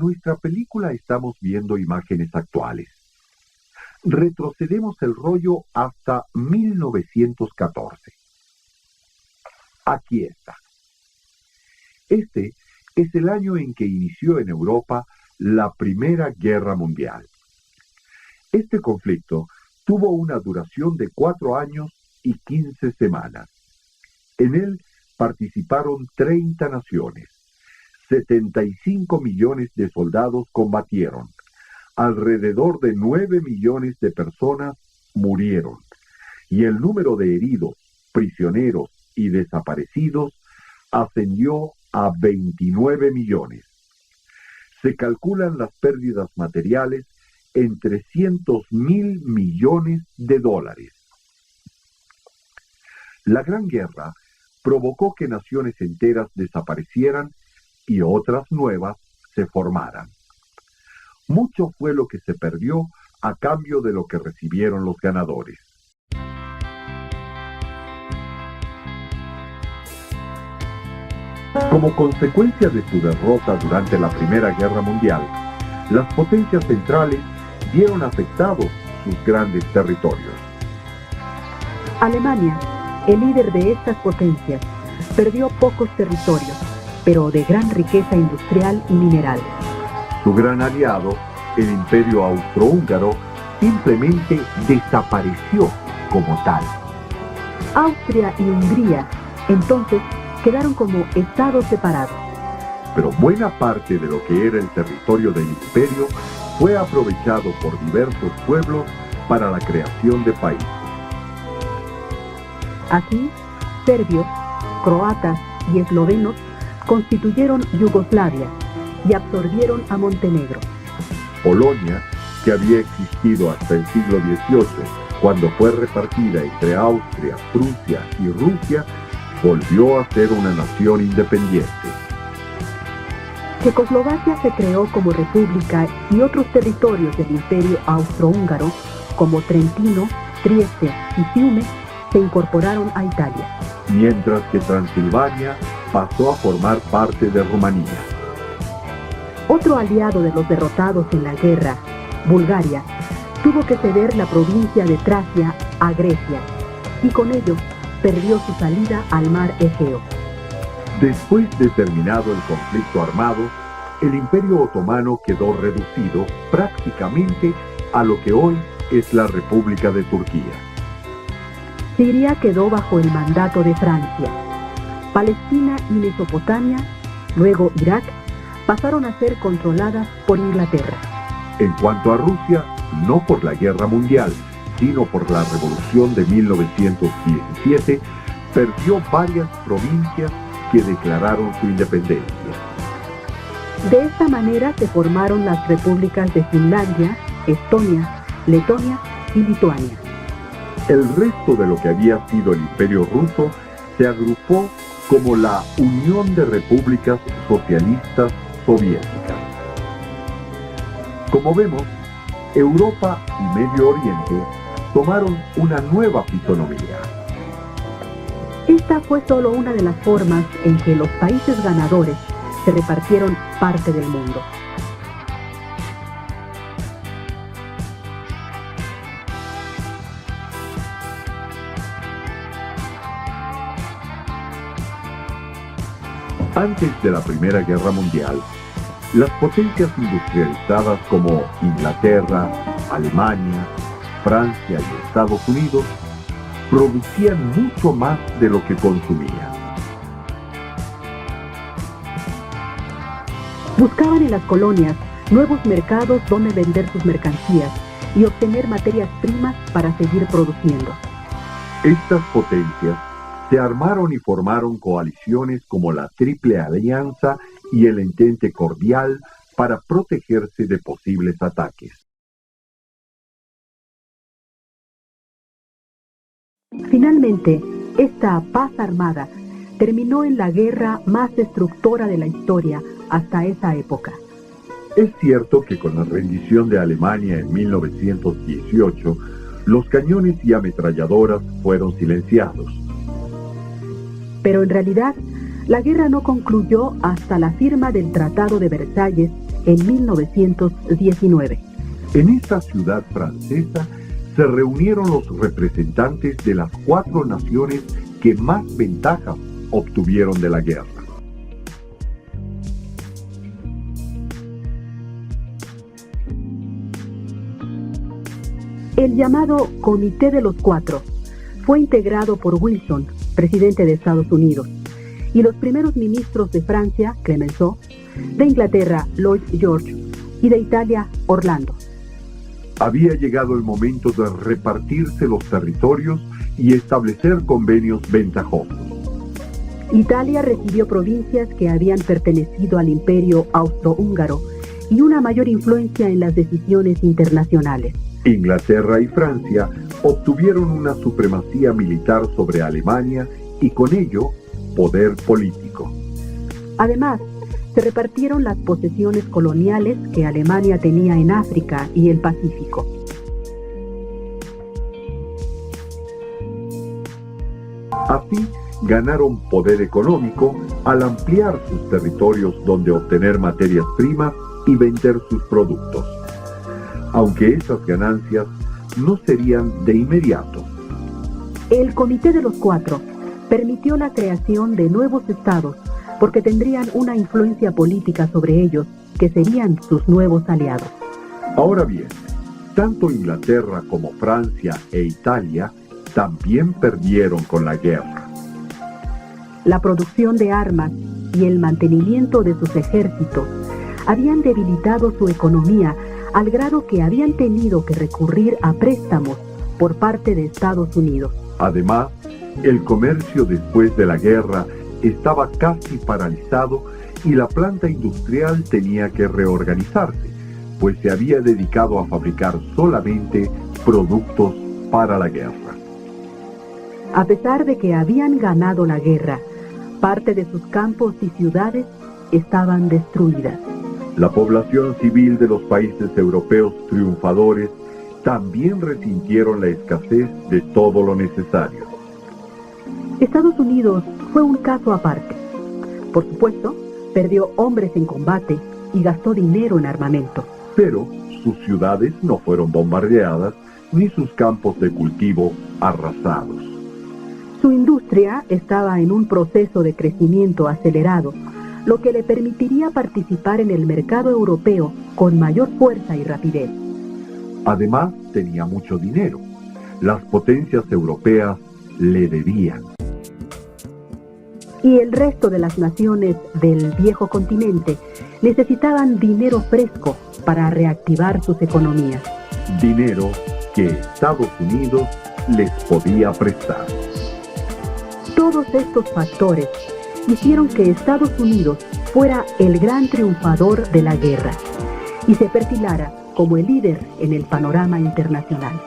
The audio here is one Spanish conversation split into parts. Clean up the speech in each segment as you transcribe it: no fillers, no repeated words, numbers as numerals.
nuestra película estamos viendo imágenes actuales. Retrocedemos el rollo hasta 1914. Aquí está. Este es el año en que inició en Europa la Primera Guerra Mundial. Este conflicto tuvo una duración de 4 años y 15 semanas. En él participaron 30 naciones. 75 millones de soldados combatieron. Alrededor de 9 millones de personas murieron. Y el número de heridos, prisioneros y desaparecidos ascendió a 29 millones. Se calculan las pérdidas materiales en 300.000 millones de dólares. La Gran Guerra provocó que naciones enteras desaparecieran y otras nuevas se formaran. Mucho fue lo que se perdió a cambio de lo que recibieron los ganadores. Como consecuencia de su derrota durante la Primera Guerra Mundial, las potencias centrales vieron afectados sus grandes territorios. Alemania, el líder de estas potencias, perdió pocos territorios, pero de gran riqueza industrial y mineral. Su gran aliado, el Imperio Austrohúngaro, simplemente desapareció como tal. Austria y Hungría, entonces, quedaron como estados separados. Pero buena parte de lo que era el territorio del imperio fue aprovechado por diversos pueblos para la creación de países. Así, serbios, croatas y eslovenos constituyeron Yugoslavia y absorbieron a Montenegro. Polonia, que había existido hasta el siglo XVIII, cuando fue repartida entre Austria, Prusia y Rusia, volvió a ser una nación independiente. Checoslovaquia se creó como república y otros territorios del Imperio Austrohúngaro, como Trentino, Trieste y Fiume, se incorporaron a Italia. Mientras que Transilvania pasó a formar parte de Rumanía. Otro aliado de los derrotados en la guerra, Bulgaria, tuvo que ceder la provincia de Tracia a Grecia y con ello perdió su salida al mar Egeo. Después de terminado el conflicto armado, el Imperio Otomano quedó reducido prácticamente a lo que hoy es la República de Turquía. Siria quedó bajo el mandato de Francia. Palestina y Mesopotamia, luego Irak, pasaron a ser controladas por Inglaterra. En cuanto a Rusia, no por la Guerra Mundial, sino por la Revolución de 1917, perdió varias provincias que declararon su independencia. De esta manera se formaron las repúblicas de Finlandia, Estonia, Letonia y Lituania. El resto de lo que había sido el Imperio Ruso se agrupó como la Unión de Repúblicas Socialistas Soviéticas. Como vemos, Europa y Medio Oriente tomaron una nueva fisonomía. Esta fue solo una de las formas en que los países ganadores se repartieron parte del mundo. Antes de la Primera Guerra Mundial, las potencias industrializadas como Inglaterra, Alemania, Francia y Estados Unidos producían mucho más de lo que consumían. Buscaban en las colonias nuevos mercados donde vender sus mercancías y obtener materias primas para seguir produciendo. Estas potencias se armaron y formaron coaliciones como la Triple Alianza y el Entente Cordial para protegerse de posibles ataques. Finalmente, esta paz armada terminó en la guerra más destructora de la historia hasta esa época. Es cierto que con la rendición de Alemania en 1918, los cañones y ametralladoras fueron silenciados. Pero en realidad, la guerra no concluyó hasta la firma del Tratado de Versalles en 1919. En esta ciudad francesa se reunieron los representantes de las 4 naciones que más ventajas obtuvieron de la guerra. El llamado Comité de los Cuatro fue integrado por Wilson, presidente de Estados Unidos, y los primeros ministros de Francia, Clemenceau, de Inglaterra, Lloyd George, y de Italia, Orlando. Había llegado el momento de repartirse los territorios y establecer convenios ventajosos. Italia recibió provincias que habían pertenecido al Imperio Austrohúngaro y una mayor influencia en las decisiones internacionales. Inglaterra y Francia obtuvieron una supremacía militar sobre Alemania y con ello poder político. Además, se repartieron las posesiones coloniales que Alemania tenía en África y el Pacífico. Así, ganaron poder económico al ampliar sus territorios donde obtener materias primas y vender sus productos, aunque esas ganancias no serían de inmediato. El Comité de los Cuatro permitió la creación de nuevos estados porque tendrían una influencia política sobre ellos, que serían sus nuevos aliados. Ahora bien, tanto Inglaterra como Francia e Italia también perdieron con la guerra. La producción de armas y el mantenimiento de sus ejércitos habían debilitado su economía al grado que habían tenido que recurrir a préstamos por parte de Estados Unidos. Además, el comercio después de la guerra estaba casi paralizado y la planta industrial tenía que reorganizarse, pues se había dedicado a fabricar solamente productos para la guerra. A pesar de que habían ganado la guerra, parte de sus campos y ciudades estaban destruidas. La población civil de los países europeos triunfadores también resintieron la escasez de todo lo necesario. Estados Unidos fue un caso aparte. Por supuesto, perdió hombres en combate y gastó dinero en armamento. Pero sus ciudades no fueron bombardeadas ni sus campos de cultivo arrasados. Su industria estaba en un proceso de crecimiento acelerado, lo que le permitiría participar en el mercado europeo con mayor fuerza y rapidez. Además, tenía mucho dinero. Las potencias europeas le debían. Y el resto de las naciones del viejo continente necesitaban dinero fresco para reactivar sus economías. Dinero que Estados Unidos les podía prestar. Todos estos factores hicieron que Estados Unidos fuera el gran triunfador de la guerra y se perfilara como el líder en el panorama internacional.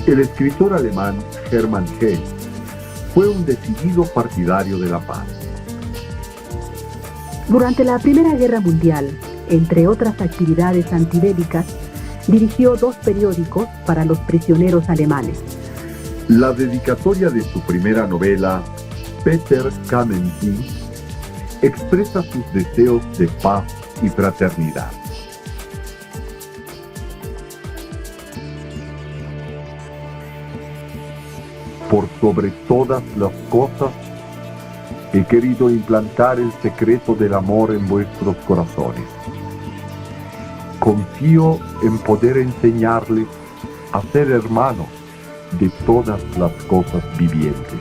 El escritor alemán Hermann Hesse fue un decidido partidario de la paz. Durante la Primera Guerra Mundial, entre otras actividades antibélicas, dirigió 2 periódicos para los prisioneros alemanes. La dedicatoria de su primera novela, Peter kamen Sie, expresa sus deseos de paz y fraternidad. Por sobre todas las cosas, he querido implantar el secreto del amor en vuestros corazones. Confío en poder enseñarles a ser hermanos de todas las cosas vivientes.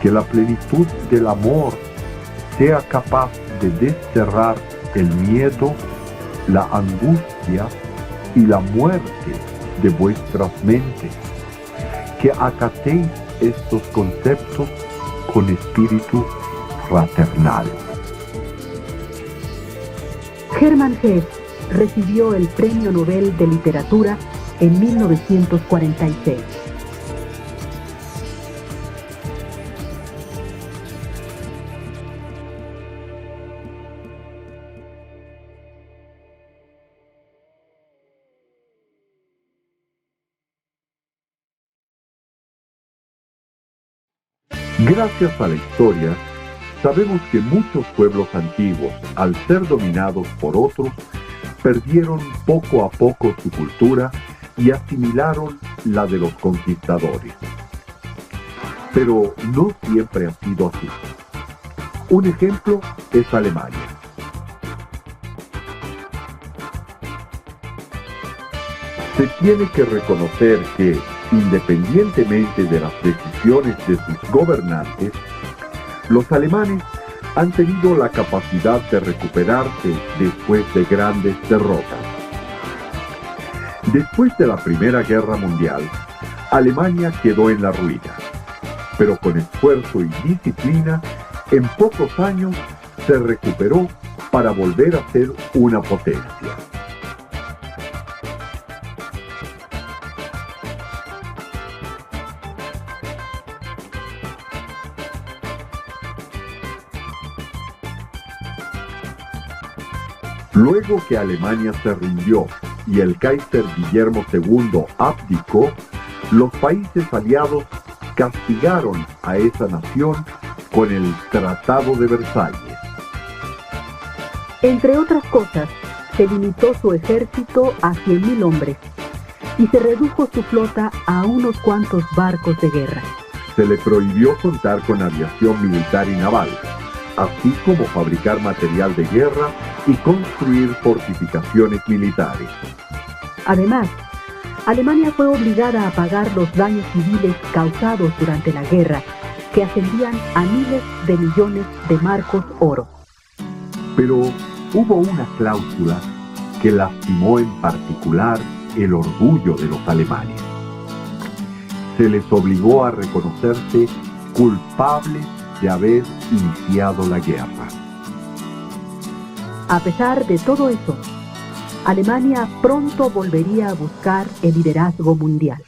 Que la plenitud del amor sea capaz de desterrar el miedo, la angustia y la muerte de vuestras mentes. Que acatéis estos conceptos con espíritu fraternal. Hermann Hesse recibió el Premio Nobel de Literatura en 1946. Gracias a la historia, sabemos que muchos pueblos antiguos, al ser dominados por otros, perdieron poco a poco su cultura y asimilaron la de los conquistadores. Pero no siempre ha sido así. Un ejemplo es Alemania. Se tiene que reconocer que, independientemente de las decisiones de sus gobernantes, los alemanes han tenido la capacidad de recuperarse después de grandes derrotas. Después de la Primera Guerra Mundial, Alemania quedó en la ruina, pero con esfuerzo y disciplina, en pocos años se recuperó para volver a ser una potencia. Luego que Alemania se rindió y el Kaiser Guillermo II abdicó, los países aliados castigaron a esa nación con el Tratado de Versalles. Entre otras cosas, se limitó su ejército a 100.000 hombres y se redujo su flota a unos cuantos barcos de guerra. Se le prohibió contar con aviación militar y naval, así como fabricar material de guerra y construir fortificaciones militares. Además, Alemania fue obligada a pagar los daños civiles causados durante la guerra, que ascendían a miles de millones de marcos oro. Pero hubo una cláusula que lastimó en particular el orgullo de los alemanes. Se les obligó a reconocerse culpables de haber iniciado la guerra. A pesar de todo eso, Alemania pronto volvería a buscar el liderazgo mundial.